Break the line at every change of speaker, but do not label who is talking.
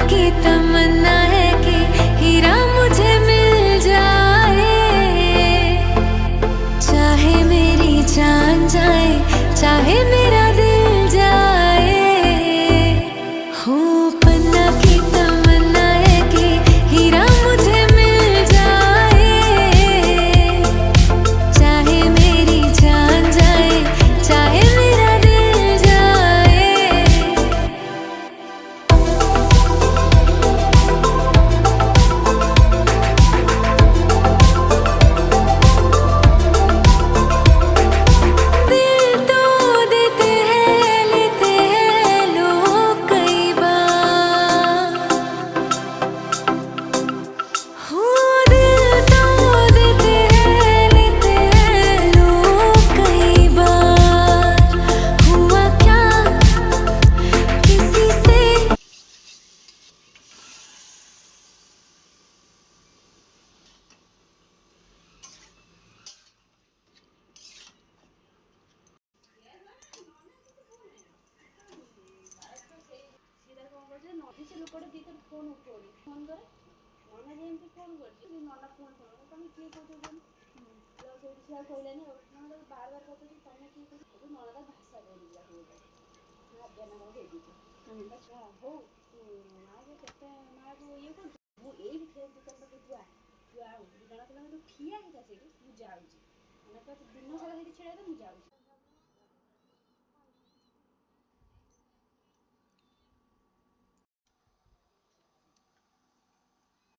की तमन्ना है कि हीरा मुझे मिल जाए, चाहे मेरी जान जाए, चाहे मेरा दिल जाए। हो पन्ना की तमन्ना है कि हीरा मुझे मिल जाए, चाहे मेरी जान जाए, चाहे मेरा दिल जाए। दिल तो देते हैं, लेते हैं लोग कई बार। हो दिल तो देते हैं, लेते हैं लोग कई बार। हुआ क्या किसी से
ନଦୀ ଲୋକଟା ଦି ଥର ଫୋନ୍ ଉଠଉନି, ଫୋନ୍ କରେ ନନା ଯେମିତି ଫୋନ୍ କରୁଛି ନନା ଫୋନ୍ କର ତମେ କିଏ କହୁଛ କୁହନି ସେଇଠୁ ସେ ଆଉ କହିଲାନି ଆଉ ନନା ତାକୁ ବାର ବାର ପଚାରୁଛି ତମେ କିଏ କହୁଛ ସେଠୁ ନନା ତାକୁ ଭାଷା କହିଦେଲା ଭାବିଆ ନା କ'ଣ କହିଦେଇଛି ଛୁଆ ହଉ ମାଆକୁ କେତେ ମାଆକୁ ଇଏ କରୁଛୁ ମୁଁ ଏଇଠି ଠିଆ ଦୋକାନ ପାଖରେ ତୁ ଆଉ ଜଣା କହିଲା ତୁ ଠିଆ ହେଇଥା ସେଇଠି ମୁଁ ଯାଉଛି ମାନେ ଦିନ ସାରା ସେଇଠି ଛିଡ଼ା ହେଇଥା ମୁଁ ଯାଉଛି।